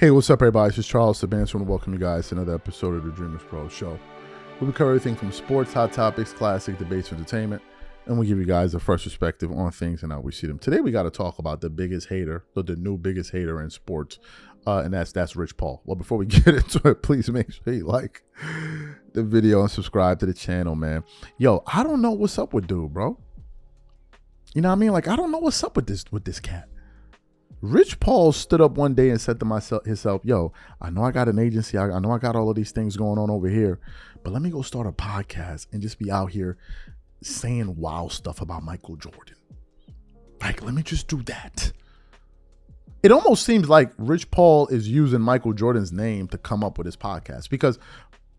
Hey, what's up, everybody? This is Charles Sabans. I want to welcome you guys to another episode of the DREAMERSPRO show. We cover everything from sports, hot topics, classic debates, entertainment, and we give you guys a fresh perspective on things and how we see them. Today, we got to talk about the biggest hater, the new biggest hater in sports, and that's Rich Paul. Well, before we get into it, please make sure you like the video and subscribe to the channel, man. Yo, I don't know what's up with dude, bro. You know what I mean? Like, I don't know what's up with this cat. Rich Paul stood up one day and said to himself, yo, I know I got an agency. I know I got all of these things going on over here, but let me go start a podcast and just be out here saying wild stuff about Michael Jordan. Like, let me just do that. It almost seems like Rich Paul is using Michael Jordan's name to come up with his podcast, because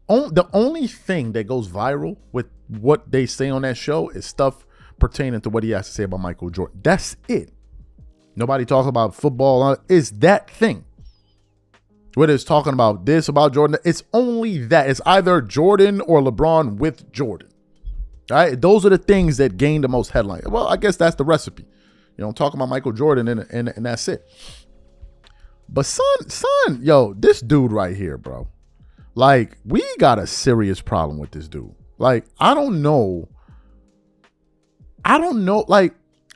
the only thing that goes viral with what they say on that show is stuff pertaining to what he has to say about Michael Jordan. That's it. Nobody talks about football. It's that thing. Whether it's talking about this, about Jordan, it's only that. It's either Jordan or LeBron with Jordan. All right? Those are the things that gain the most headline. Well, I guess that's the recipe. You know, talking about Michael Jordan and that's it. But son, yo, this dude right here, bro. Like, we got a serious problem with this dude. Like, I don't know. Like,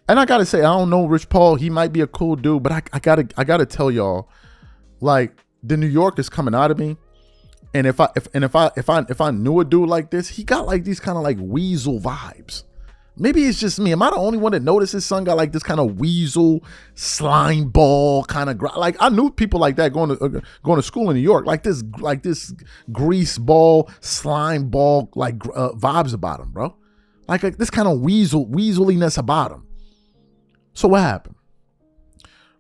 and I gotta say, I don't know Rich Paul. He might be a cool dude, but I gotta tell y'all, like, the New York is coming out of me. And if I knew a dude like this, he got like these kind of like weasel vibes. Maybe it's just me. Am I the only one that noticed his son got like this kind of weasel slime ball kind of like? I knew people like that going to school in New York, like this grease ball, slime ball like vibes about him, bro. Like this kind of weaseliness about him. So what happened?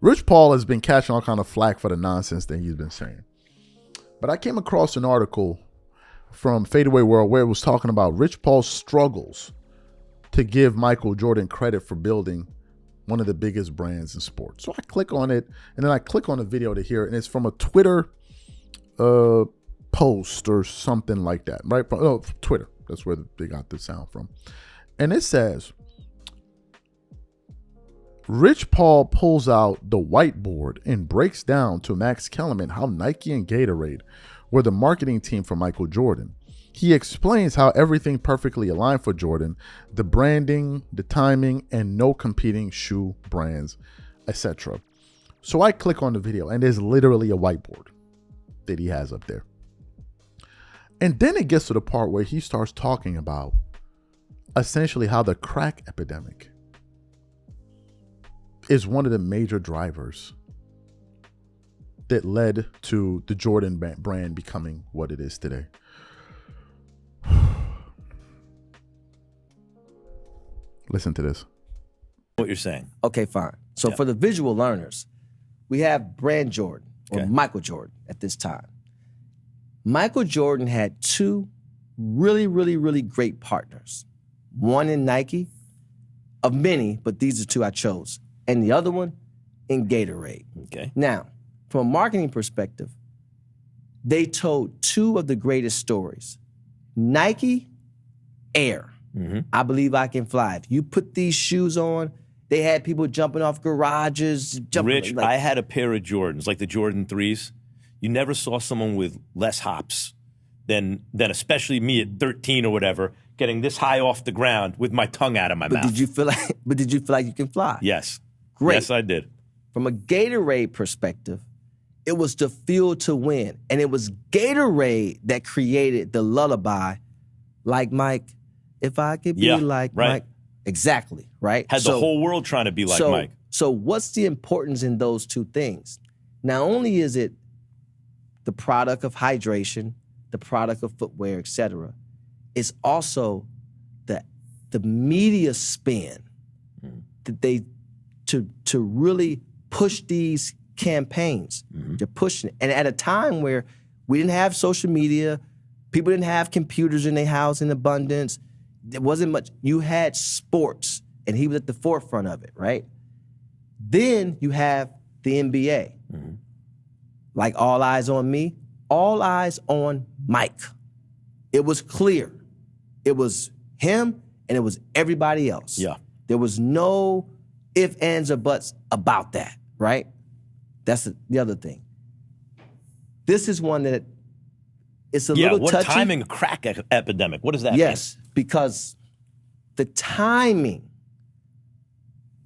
Rich Paul has been catching all kind of flack for the nonsense that he's been saying. But I came across an article from Fadeaway World where it was talking about Rich Paul's struggles to give Michael Jordan credit for building one of the biggest brands in sports. So I click on it, and then I click on the video to hear it, and it's from a Twitter post or something like that, right? Oh, Twitter. That's where they got the sound from. And it says, Rich Paul pulls out the whiteboard and breaks down to Max Kellerman how Nike and Gatorade were the marketing team for Michael Jordan. He explains how everything perfectly aligned for Jordan, the branding, the timing, and no competing shoe brands, etc. So I click on the video, and there's literally a whiteboard that he has up there. And then it gets to the part where he starts talking about essentially how the crack epidemic is one of the major drivers that led to the Jordan brand becoming what it is today. Listen to this. What you're saying. Okay, fine. So for the visual learners, we have Brand Jordan or Michael Jordan at this time. Michael Jordan had two really, really, really great partners. One in Nike, of many, but these are two I chose. And the other one in Gatorade. Okay. Now, from a marketing perspective, they told two of the greatest stories. Nike, Air. Mm-hmm. I believe I can fly. If you put these shoes on, they had people jumping off garages. Rich, I had a pair of Jordans, like the Jordan 3s. You never saw someone with less hops than especially me at 13 or whatever, getting this high off the ground with my tongue out of my mouth. Did you feel like you can fly? Yes. Great. Yes, I did. From a Gatorade perspective, it was the fuel to win. And it was Gatorade that created the lullaby, like Mike, if I could be like Mike. Exactly, right? Had the whole world trying to be like Mike. So what's the importance in those two things? Not only is it the product of hydration, the product of footwear, etc., it's also the media spin that they to really push these campaigns. They're pushing it. And at a time where we didn't have social media, people didn't have computers in their house in abundance, there wasn't much. You had sports, and he was at the forefront of it, right? Then you have the NBA. Like All Eyes on Me, All Eyes on Mike. It was clear. It was him, and it was everybody else. Yeah. There was no ifs, ands, or buts about that, right? That's the other thing. this is one that it's a little what touchy. timing crack epidemic? What does that mean? Yes, because the timing,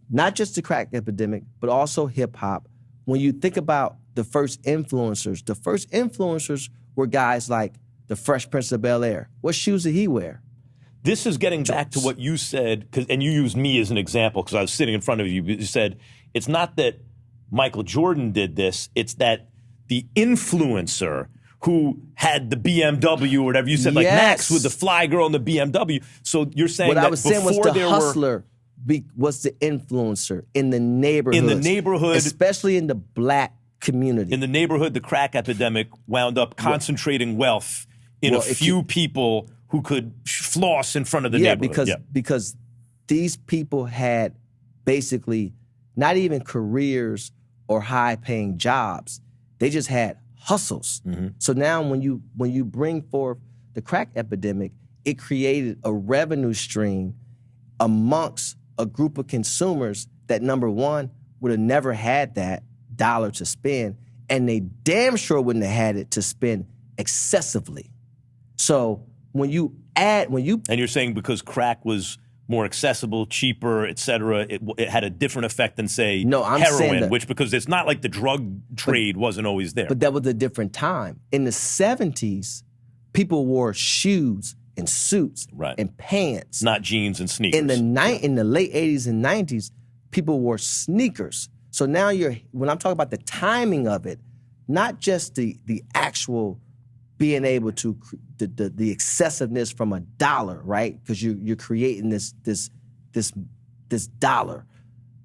not just the crack epidemic, but also hip hop. When you think about the first influencers were guys like the Fresh Prince of Bel-Air. What shoes did he wear? This is getting back to what you said, and you used me as an example because I was sitting in front of you. You said it's not that Michael Jordan did this, it's that the influencer who had the BMW or whatever, you said, like Max with the fly girl and the BMW. So you're saying what that I was saying was the hustler was the influencer in the neighborhood. In the neighborhood. Especially in the black community. In the neighborhood, the crack epidemic wound up concentrating wealth in a few people who could floss in front of the neighborhood. Because these people had basically not even careers or high-paying jobs. They just had hustles. Mm-hmm. So now when you bring forth the crack epidemic, it created a revenue stream amongst a group of consumers that, number one, would have never had that dollar to spend, and they damn sure wouldn't have had it to spend excessively. So and you're saying because crack was more accessible, cheaper, et cetera, it had a different effect than, say, I'm heroin, which because it's not like the drug trade wasn't always there. But that was a different time. In the 70s, people wore shoes and suits and pants. Not jeans and sneakers. In the late 80s and 90s, people wore sneakers. So now when I'm talking about the timing of it, not just the actual being able to the excessiveness from a dollar, right? Because you're creating this dollar,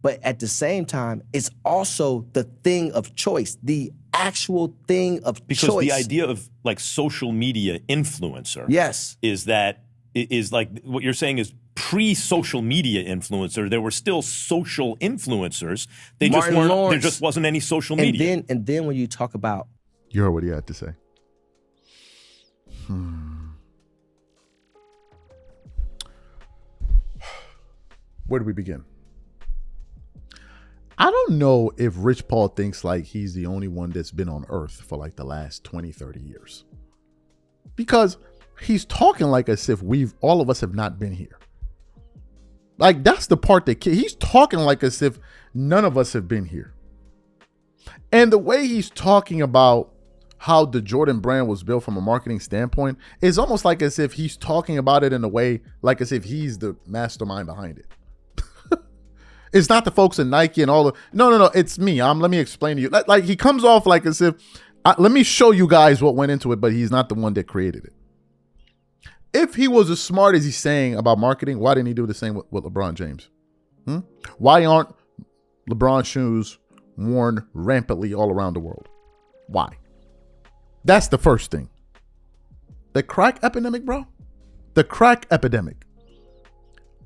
but at the same time, it's also the thing of choice, the actual thing of choice. Because the idea of like social media influencer, is like what you're saying is pre-social media influencer. There were still social influencers. They just weren't. There just wasn't any social media. And then when you talk about, you heard what he had to say. Where do we begin? I don't know if Rich Paul thinks like he's the only one that's been on Earth for like the last 20, 30 years. Because he's talking like as if all of us have not been here. Like that's the part that he's talking like as if none of us have been here. And the way he's talking about how the Jordan brand was built from a marketing standpoint is almost like as if he's talking about it in a way like as if he's the mastermind behind it. It's not the folks at Nike and all the no, it's me. Let me explain to you. Like he comes off like as if let me show you guys what went into it, but he's not the one that created it. If he was as smart as he's saying about marketing, why didn't he do the same with LeBron James? Why aren't LeBron shoes worn rampantly all around the world? Why? That's the first thing. The crack epidemic, bro. The crack epidemic.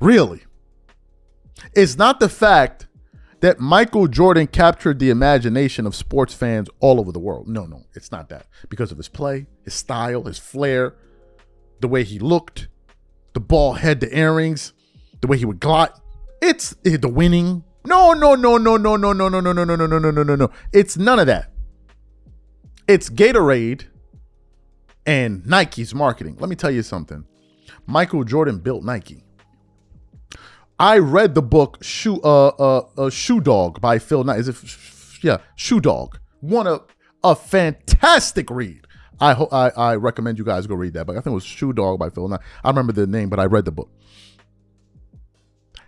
Really. It's not the fact that Michael Jordan captured the imagination of sports fans all over the world. No, it's not that. Because of his play, his style, his flair, the way he looked, the ball head, the earrings, the way he would glide. It's the winning. No. It's none of that. It's Gatorade and Nike's marketing. Let me tell you something. Michael Jordan built Nike. I read the book Shoe Dog by Phil Knight. Shoe Dog. A fantastic read. I recommend you guys go read that. But I think it was Shoe Dog by Phil Knight. I remember the name, but I read the book.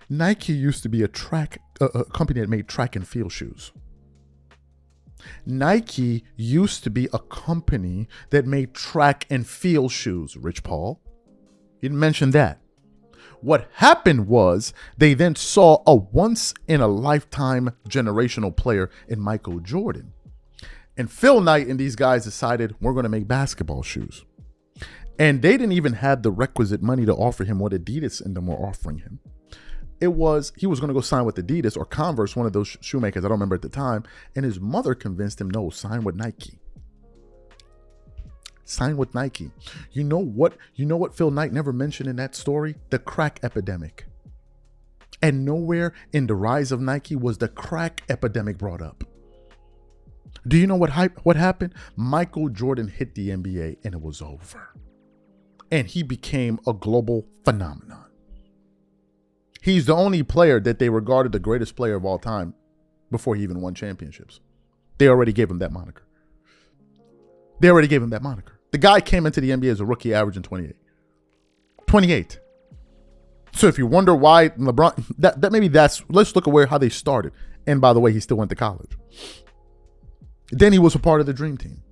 Nike used to be a company that made track and field shoes. Nike used to be a company that made track and field shoes, Rich Paul. You didn't mention that. What happened was they then saw a once-in-a-lifetime generational player in Michael Jordan. And Phil Knight and these guys decided, we're going to make basketball shoes. And they didn't even have the requisite money to offer him what Adidas and them were offering him. He was going to go sign with Adidas or Converse, one of those shoemakers, I don't remember at the time. And his mother convinced him, no, sign with Nike. Sign with Nike. You know what Phil Knight never mentioned in that story? The crack epidemic. And nowhere in the rise of Nike was the crack epidemic brought up. Do you know what happened? Michael Jordan hit the NBA and it was over. And he became a global phenomenon. He's the only player that they regarded the greatest player of all time before he even won championships. They already gave him that moniker. The guy came into the NBA as a rookie, averaging 28. So if you wonder why LeBron, let's look at how they started. And by the way, he still went to college. Then he was a part of the Dream Team.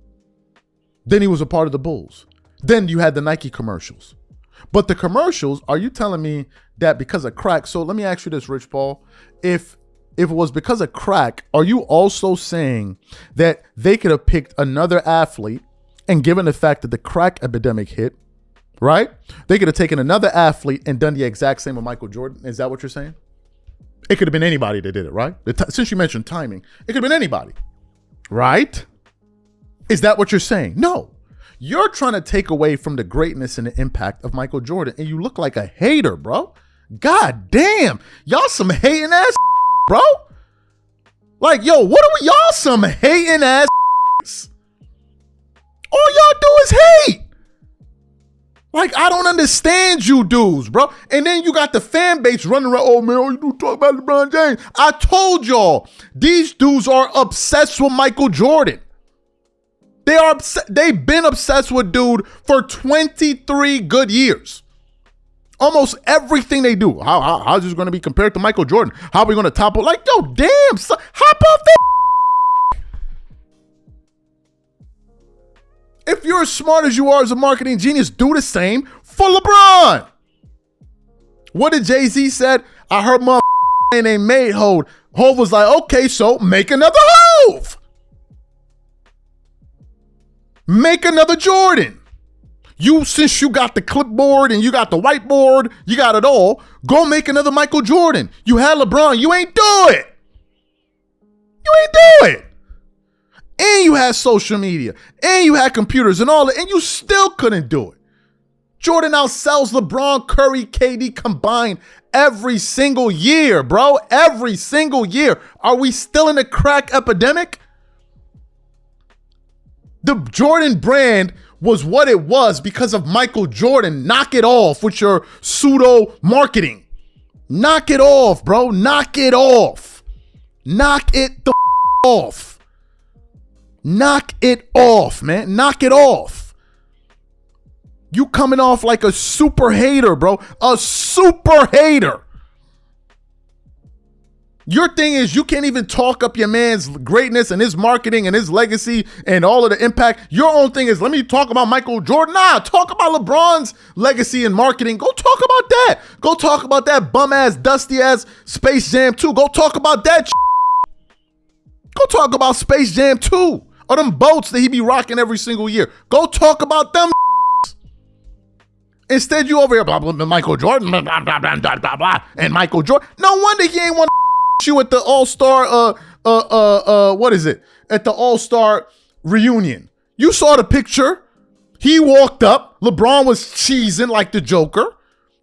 Then he was a part of the Bulls. Then you had the Nike commercials. But the commercials, are you telling me that because of crack? So let me ask you this, Rich Paul. If it was because of crack, are you also saying that they could have picked another athlete, and given the fact that the crack epidemic hit, right? They could have taken another athlete and done the exact same with Michael Jordan? Is that what you're saying? It could have been anybody that did it, right? Since you mentioned timing, it could have been anybody, right? Is that what you're saying? No. You're trying to take away from the greatness and the impact of Michael Jordan, and you look like a hater, bro. God damn. Y'all some hating ass, bro. Like, yo, what are we? Y'all some hating ass. All y'all do is hate. Like, I don't understand you dudes, bro. And then you got the fan base running around, oh man, all you do talk about LeBron James. I told y'all, these dudes are obsessed with Michael Jordan. They've been obsessed with dude for 23 good years. Almost everything they do. How's this going to be compared to Michael Jordan? How are we going to topple? Like, yo, damn, son, hop off that. If you're as smart as you are as a marketing genius, do the same for LeBron. What did Jay-Z said? I heard my name made Hov. Hov was like, okay, so make another Hov. Make another Jordan. Since you got the clipboard and you got the whiteboard, you got it all, go make another Michael Jordan. You had LeBron, you ain't do it. And you had social media, and you had computers and all that, and you still couldn't do it. Jordan outsells LeBron, Curry, KD combined every single year, bro. Every single year. Are we still in the crack epidemic? The Jordan brand was what it was because of Michael Jordan. Knock it off with your pseudo marketing. Knock it off, bro. Knock it off. Knock it the off. Knock it off, man. Knock it off. You coming off like a super hater, bro. A super hater. Your thing is you can't even talk up your man's greatness and his marketing and his legacy and all of the impact. Your own thing is, let me talk about Michael Jordan. Nah, talk about LeBron's legacy and marketing. Go talk about that. Go talk about that bum-ass, dusty-ass Space Jam 2. Go talk about that. Go talk about Space Jam 2. Or them boats that he be rocking every single year. Go talk about them. Instead, you over here, blah, blah, blah, Michael Jordan, blah, blah, blah, blah, blah, blah, blah, and Michael Jordan. No wonder he ain't want to you at the All-Star, what is it? At the All-Star reunion. You saw the picture. He walked up. LeBron was cheesing like the Joker.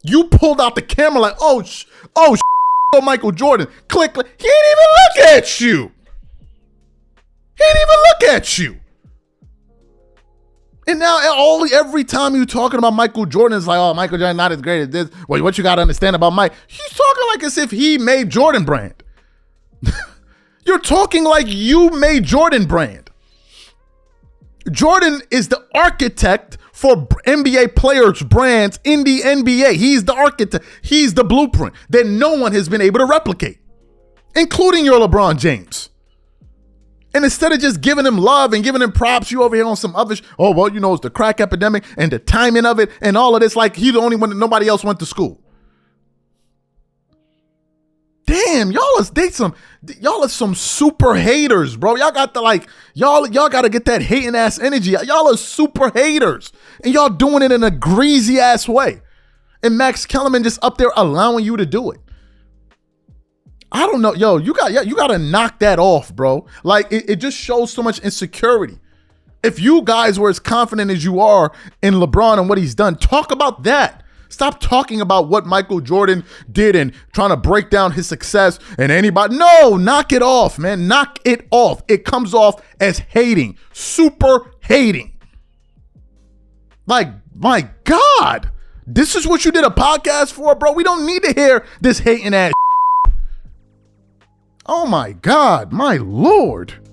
You pulled out the camera like, oh, Michael Jordan. Click. He didn't even look at you. And now every time you're talking about Michael Jordan, it's like, oh, Michael Jordan not as great as this. Well, what you got to understand about Mike? He's talking like as if he made Jordan Brand. You're talking like you made Jordan Brand. Jordan is the architect for NBA players' brands in the NBA. He's the architect. He's the blueprint that no one has been able to replicate, including your LeBron James. And instead of just giving him love and giving him props, you over here on some other, oh, well, you know, it's the crack epidemic and the timing of it and all of this, like he's the only one that nobody else went to school. Damn, y'all are some super haters, bro. Y'all got y'all got to get that hating ass energy. Y'all are super haters and y'all doing it in a greasy ass way. And Max Kellerman just up there allowing you to do it. I don't know. Yo, you got to knock that off, bro. Like, it just shows so much insecurity. If you guys were as confident as you are in LeBron and what he's done, talk about that. Stop talking about what Michael Jordan did and trying to break down his success and anybody. No, knock it off, man. Knock it off. It comes off as hating, super hating. Like, my God, this is what you did a podcast for, bro? We don't need to hear this hating ass. Oh my God, my Lord.